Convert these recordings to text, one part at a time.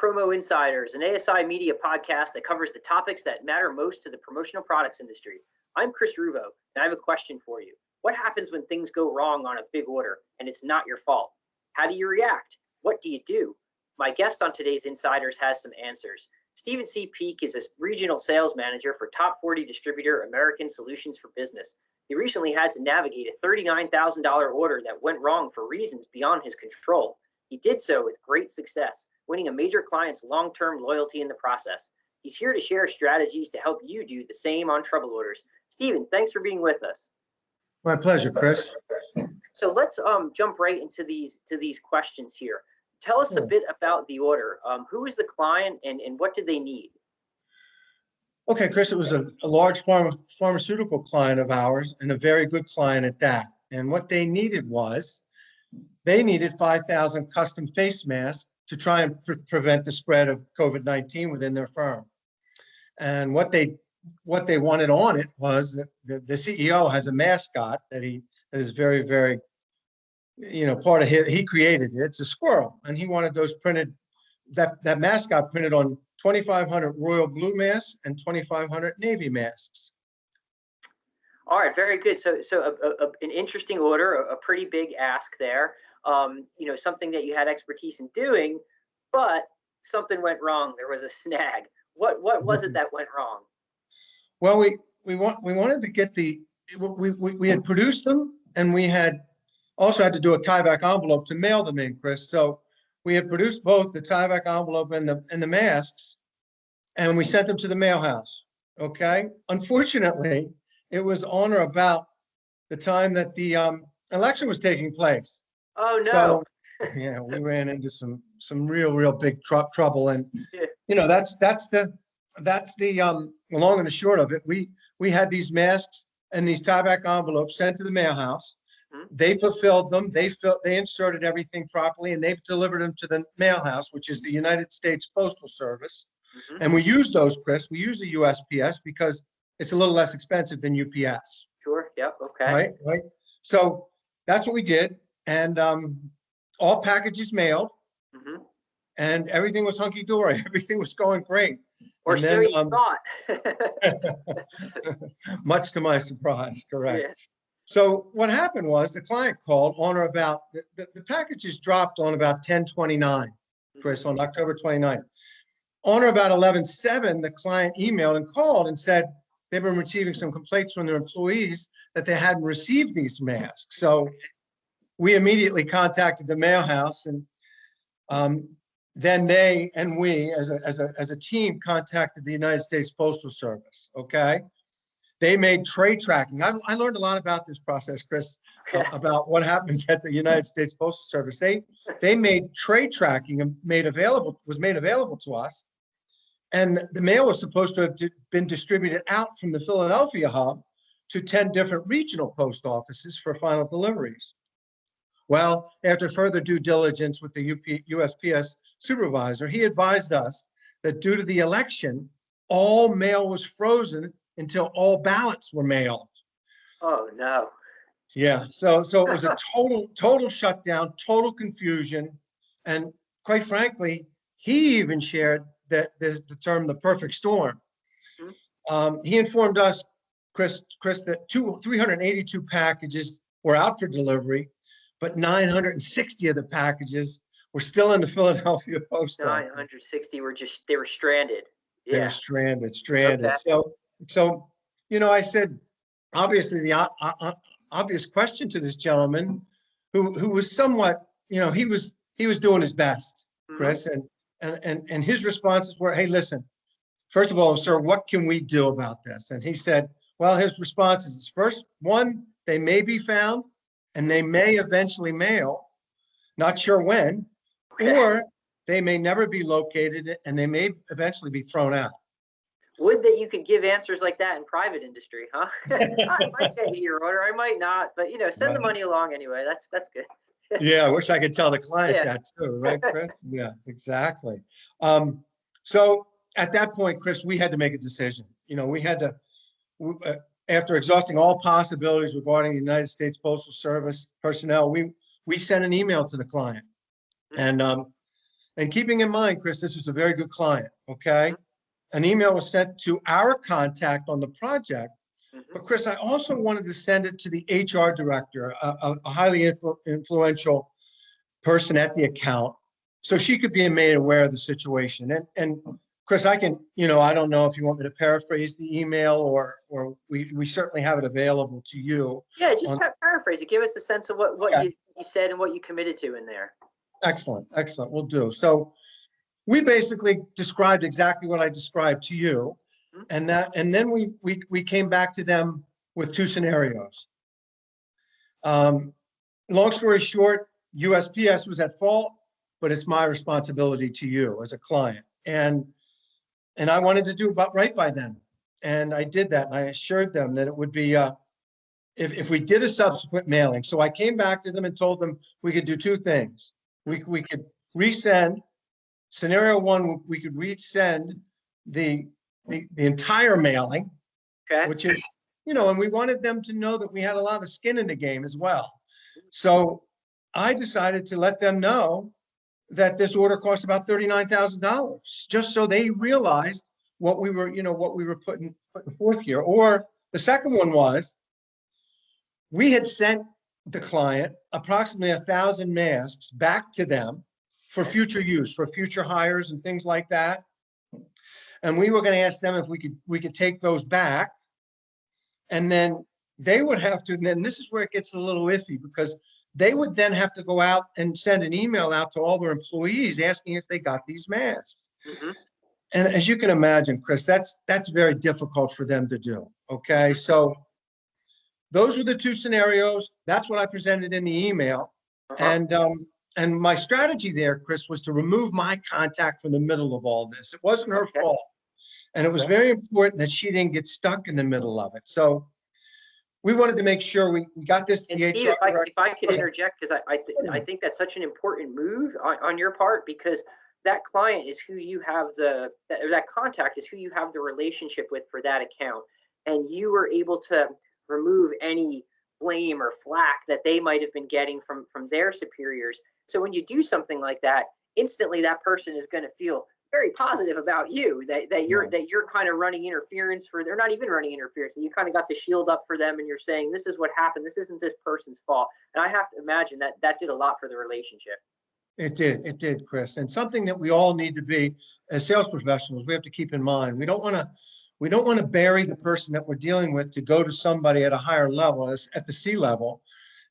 Promo Insiders, an ASI media podcast that covers the topics that matter most to the promotional products industry. I'm Chris Ruvo, and I have a question for you. What happens when things go wrong on a big order and it's not your fault? How do you react? What do you do? My guest on today's Insiders has some answers. Stephen C. Peeke is a regional sales manager for Top 40 distributor American Solutions for Business. He recently had to navigate a $39,000 order that went wrong for reasons beyond his control. He did so with great success, winning a major client's long-term loyalty in the process. He's here to share strategies to help you do the same on trouble orders. Stephen, thanks for being with us. My pleasure, Chris. So let's jump right into these questions here. Tell us a bit about the order. Who is the client and what did they need? Okay, Chris, it was a large pharmaceutical client of ours and a very good client at that. And what they needed was, they needed 5,000 custom face masks to try and prevent the spread of COVID-19 within their firm. And what they wanted on it was that the CEO has a mascot that is very, very, part of he created it. It's a squirrel, and he wanted those printed, that mascot printed on 2,500 royal blue masks and 2,500 navy masks. All right, very good. So an interesting order, a pretty big ask there. Something that you had expertise in doing, but something went wrong. There was a snag. What was it that went wrong? Well, we wanted to get we had produced them, and we had also had to do a tieback envelope to mail them in, Chris. So we had produced both the tieback envelope and the masks, and we sent them to the mail house. Okay. Unfortunately, it was on or about the time that the election was taking place. Oh no! So yeah, we ran into some real big trouble, and that's the long and the short of it. We had these masks and these tieback envelopes sent to the mail house. Mm-hmm. They fulfilled them. They inserted everything properly, and they've delivered them to the mail house, which is the United States Postal Service. Mm-hmm. And we use those, Chris. We use the USPS because it's a little less expensive than UPS. Sure. Yep. Okay. Right. So that's what we did, and all packages mailed, mm-hmm. and everything was hunky dory. Everything was going great. Or so you thought. Much to my surprise, correct. Yeah. So what happened was the client called on or about the packages dropped on about 10/29, Chris, on October 29th. On or about 11/7, the client emailed and called and said they've been receiving some complaints from their employees that they hadn't received these masks. So we immediately contacted the mail house, and then they and we as a team contacted the United States Postal Service. Okay. They made tray tracking. I learned a lot about this process, Chris, about what happens at the United States Postal Service. They made tray tracking and was made available to us. And the mail was supposed to have been distributed out from the Philadelphia hub to 10 different regional post offices for final deliveries. Well, after further due diligence with the USPS supervisor, he advised us that due to the election, all mail was frozen until all ballots were mailed. Oh no. Yeah, so it was a total shutdown, total confusion, and quite frankly, he even shared that there's the term the perfect storm. Mm-hmm. He informed us, Chris, that 382 packages were out for delivery, but 960 of the packages were still in the Philadelphia post office. 960 they were stranded. Yeah. They were stranded. Okay. So, I said, obviously the obvious question to this gentleman, who was somewhat, he was doing his best, Chris, mm-hmm. and his responses were, hey, listen, first of all, sir, what can we do about this? And he said, well, his response is, first, one, they may be found and they may eventually mail, not sure when, or they may never be located and they may eventually be thrown out. Would that you could give answers like that in private industry, huh? I might get your order, I might not, but send the money along anyway. That's good. Yeah, I wish I could tell the client that too, right, Chris? Yeah, exactly. So at that point, Chris, we had to make a decision. We had to, after exhausting all possibilities regarding the United States Postal Service personnel, we sent an email to the client, and And keeping in mind, Chris, this was a very good client, okay? An email was sent to our contact on the project, but Chris, I also wanted to send it to the HR director, a highly influential person at the account, so she could be made aware of the situation. And Chris, I can, I don't know if you want me to paraphrase the email or we certainly have it available to you. Yeah, just paraphrase it. Give us a sense of what you said and what you committed to in there. Excellent, excellent. We'll do. So we basically described exactly what I described to you, and then we came back to them with two scenarios. Long story short, USPS was at fault, but it's my responsibility to you as a client, and I wanted to do about right by them, and I did that. And I assured them that it would be if we did a subsequent mailing. So I came back to them and told them we could do two things. We could resend. Scenario one, we could resend the entire mailing, which is, and we wanted them to know that we had a lot of skin in the game as well. So I decided to let them know that this order cost about $39,000, just so they realized what we were putting forth here. Or the second one was, we had sent the client approximately 1,000 masks back to them for future use, for future hires and things like that. And we were going to ask them if we could take those back. And then they would have to, and then this is where it gets a little iffy, because they would then have to go out and send an email out to all their employees asking if they got these masks. And as you can imagine, Chris, that's very difficult for them to do. Okay, so those were the two scenarios. That's what I presented in the email. And my strategy there, Chris, was to remove my contact from the middle of all this. It wasn't her fault. And it was very important that she didn't get stuck in the middle of it. So we wanted to make sure we got this to the Steve, HR. if I could interject, because I think that's such an important move on your part, because that client is who you have that contact is who you have the relationship with for that account. And you were able to remove any blame or flack that they might have been getting from their superiors. So when you do something like that, instantly that person is going to feel very positive about you, that you're kind of running interference for, they're not even running interference, and you kind of got the shield up for them, and you're saying, this is what happened, this isn't this person's fault. And I have to imagine that did a lot for the relationship. It did, Chris. And something that we all need to be, as sales professionals, we have to keep in mind. We don't want to bury the person that we're dealing with to go to somebody at a higher level, at the C level,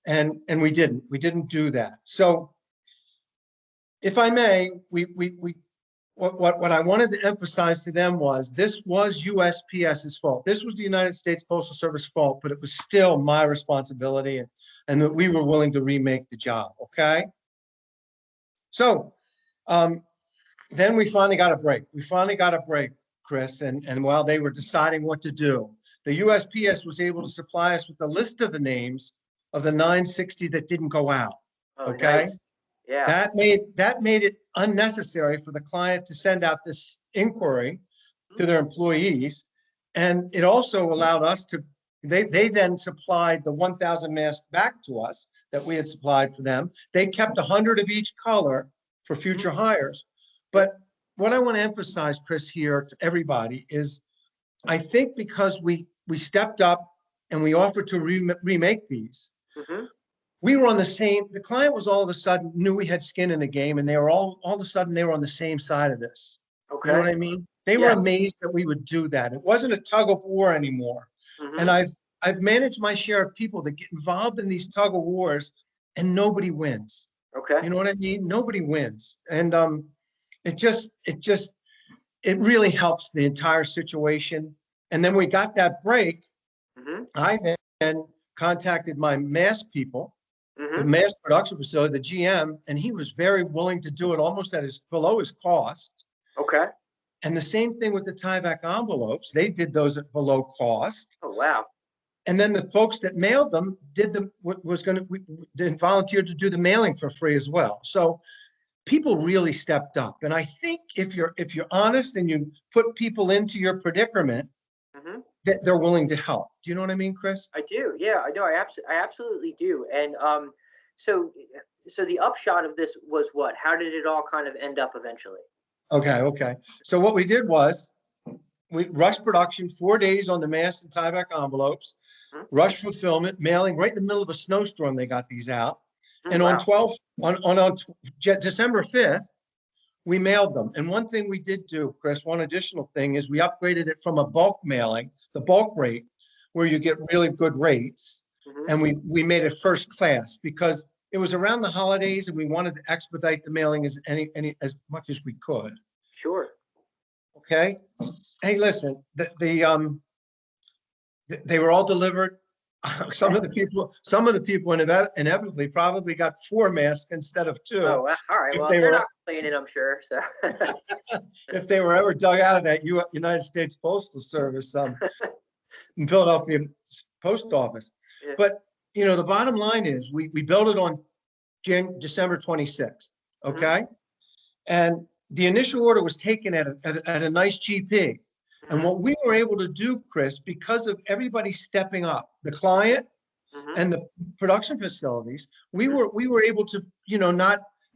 and we didn't do that. So if I may, what I wanted to emphasize to them was, this was USPS's fault. This was the United States Postal Service fault, but it was still my responsibility, and that we were willing to remake the job, okay? So then we finally got a break. Chris, and while they were deciding what to do, the USPS was able to supply us with a list of the names of the 960 that didn't go out, okay? Nice. Yeah. That made it unnecessary for the client to send out this inquiry to their employees. And it also allowed us to, they then supplied the 1,000 masks back to us that we had supplied for them. They kept 100 of each color for future hires. But what I want to emphasize, Chris, here to everybody is, I think because we stepped up and we offered to remake these, we were on the client was all of a sudden knew we had skin in the game, and they were all of a sudden they were on the same side of this. Okay. You know what I mean? They were amazed that we would do that. It wasn't a tug of war anymore. And I've managed my share of people that get involved in these tug of wars, and nobody wins. Okay. You know what I mean? Nobody wins. And it really helps the entire situation. And then we got that break. I then contacted my mask people, the mask production facility, the GM, and he was very willing to do it almost below his cost. Okay. And the same thing with the Tyvek envelopes. They did those at below cost. Oh, wow. And then the folks that mailed them volunteered to do the mailing for free as well. So people really stepped up. And I think if you're honest and you put people into your predicament, that they're willing to help. Do you know what I mean, Chris? I do. Yeah, I know. I absolutely do. And so the upshot of this was what? How did it all kind of end up eventually? Okay. So what we did was we rushed production, 4 days on the mask and tieback envelopes, Hmm? rush fulfillment, mailing right in the middle of a snowstorm. They got these out. And Wow. on December 5th, we mailed them. And one thing we did do, Chris, one additional thing is we upgraded it from a bulk mailing, the bulk rate, where you get really good rates. Hmm. And we made it first class because it was around the holidays and we wanted to expedite the mailing as much as we could. Sure. Okay. Hey, listen, they were all delivered. Some of the people inevitably probably got 4 masks instead of 2. Oh, well, all right. If Well, they they're were not complaining, I'm sure. So. if they were ever dug out of that United States Postal Service in Philadelphia post office. Yeah. But the bottom line is we built it on December 26th. Okay. And the initial order was taken at a nice GP. And what we were able to do, Chris, because of everybody stepping up, the client and the production facilities, we were able to,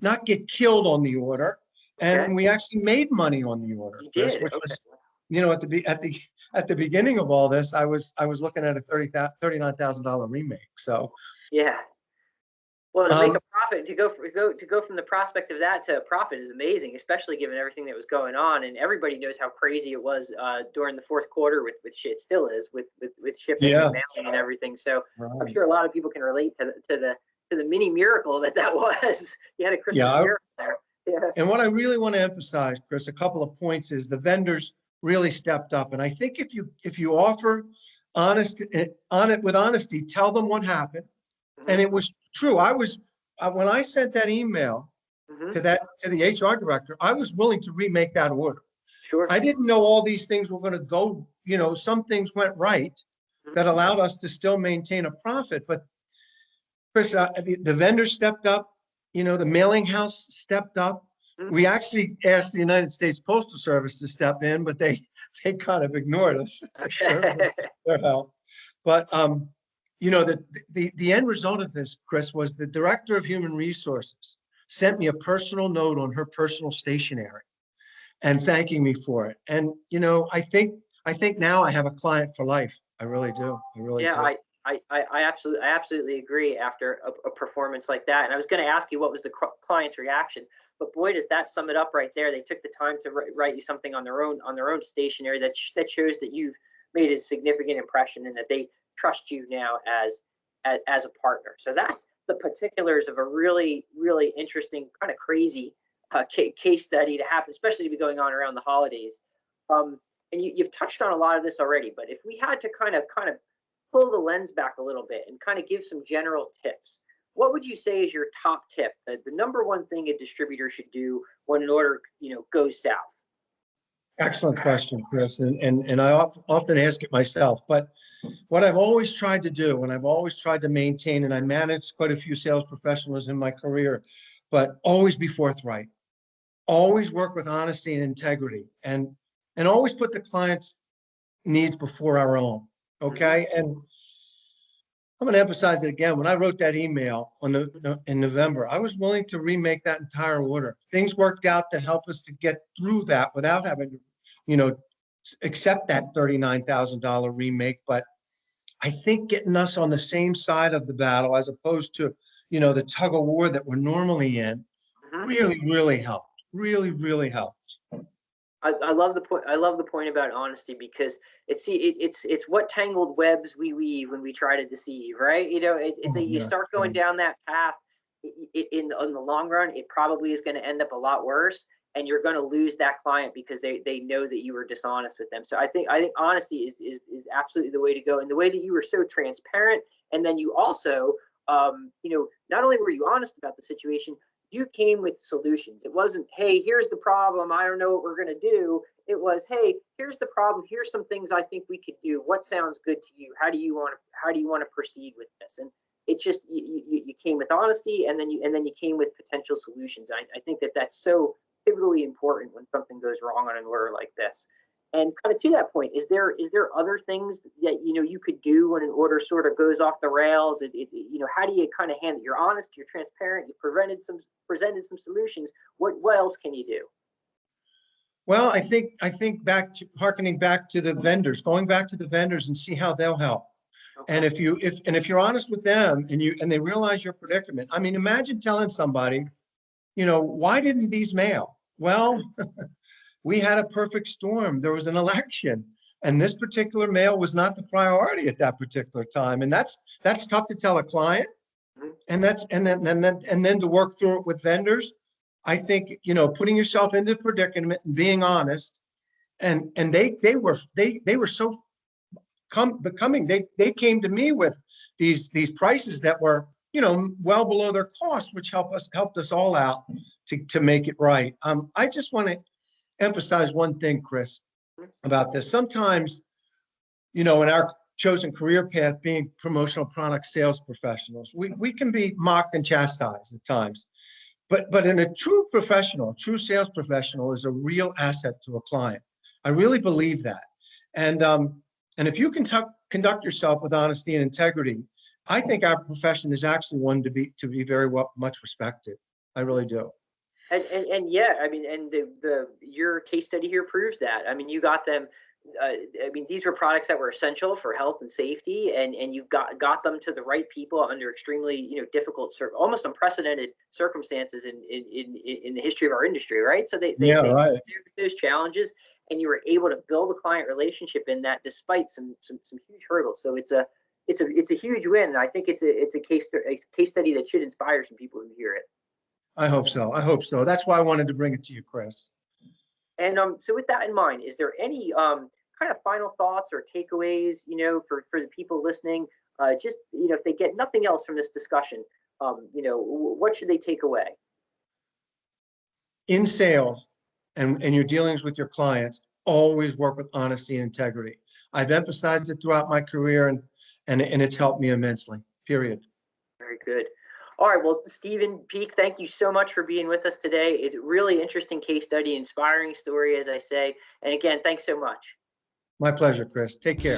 not get killed on the order, and we actually made money on the order, You Chris, did. which Okay. was, at the beginning of all this, I was looking at a $39,000 remake. So Yeah. Well, to make a profit, to go from the prospect of that to a profit is amazing, especially given everything that was going on. And everybody knows how crazy it was during the fourth quarter with shit. It still is with shipping and mailing and everything. So I'm sure a lot of people can relate to the mini miracle that was. You had a Christmas miracle there. Yeah. And what I really want to emphasize, Chris, a couple of points is the vendors really stepped up. And I think if you offer with honesty, tell them what happened. And it was true. When I sent that email to the HR director, I was willing to remake that order. Sure. I didn't know all these things were going to go, some things went right that allowed us to still maintain a profit. But Chris, the vendors stepped up, the mailing house stepped up. We actually asked the United States Postal Service to step in, but they kind of ignored us. Their help. But the end result of this, Chris, was the director of human resources sent me a personal note on her personal stationery and thanking me for it. And, I think now I have a client for life. I really do. I really do. I absolutely agree after a performance like that. And I was going to ask you what was the client's reaction, but boy, does that sum it up right there. They took the time to write you something on their own stationery that shows that you've made a significant impression and that they trust you now as a partner. So that's the particulars of a really, really interesting, kind of crazy case study to happen, especially to be going on around the holidays. And you've touched on a lot of this already, but if we had to kind of pull the lens back a little bit and kind of give some general tips, what would you say is your top tip, the number one thing a distributor should do when an order goes south? Excellent question, Chris, and I often ask it myself, but what I've always tried to do, and I've always tried to maintain, and I managed quite a few sales professionals in my career, but always be forthright, always work with honesty and integrity, and always put the client's needs before our own. Okay, and I'm going to emphasize it again. When I wrote that email in November, I was willing to remake that entire order. Things worked out to help us to get through that without having to, accept that $39,000 remake. But I think getting us on the same side of the battle, as opposed to, the tug of war that we're normally in, really, really helped. Really, really helped. I love the point. I love the point about honesty, because it's what tangled webs we weave when we try to deceive, right? You start going down that path. In the long run, it probably is going to end up a lot worse, and you're going to lose that client because they know that you were dishonest with them. So I think honesty is absolutely the way to go, and the way that you were so transparent, and then you also not only were you honest about the situation, you came with solutions. It wasn't, hey, here's the problem, I don't know what we're going to do. It was, hey, here's the problem, here's some things I think we could do. What sounds good to you? How do you want to proceed with this? And it just, you came with honesty, and then you came with potential solutions. I think that's so pivotally important when something goes wrong on an order like this. And kind of to that point, is there other things that you could do when an order sort of goes off the rails? How do you kind of handle? You're honest, you're transparent, you presented some solutions. What else can you do? Well, I think harkening back to the vendors, going back to the vendors and see how they'll help. Okay. And if you're honest with them and they realize your predicament, I mean, imagine telling somebody, why didn't these mail? Well, we had a perfect storm. There was an election, and this particular mail was not the priority at that particular time. And that's tough to tell a client. And then to work through it with vendors. I think, putting yourself into the predicament and being honest, and they were so becoming, they came to me with these prices that were, well below their cost, which helped us all out to make it right. I just want to emphasize one thing, Chris, about this. Sometimes, in our chosen career path, being promotional product sales professionals, we can be mocked and chastised at times. But in a true sales professional is a real asset to a client. I really believe that. And if you can conduct yourself with honesty and integrity, I think our profession is actually one to be very much respected. I really do. And yeah, I mean, and your case study here proves that. I mean, you got them. These were products that were essential for health and safety, and you got them to the right people under extremely difficult, almost unprecedented circumstances in the history of our industry, right? So they right. those challenges, and you were able to build a client relationship in that despite some huge hurdles. So it's a huge win, and I think it's a case study that should inspire some people who hear it. I hope so. That's why I wanted to bring it to you, Chris. And so with that in mind, is there any kind of final thoughts or takeaways, for the people listening? Just, if they get nothing else from this discussion, what should they take away? In sales and your dealings with your clients, always work with honesty and integrity. I've emphasized it throughout my career, and it's helped me immensely, period. Very good. All right, well, Stephen Peeke, thank you so much for being with us today. It's a really interesting case study, inspiring story, as I say. And again, thanks so much. My pleasure, Chris. Take care.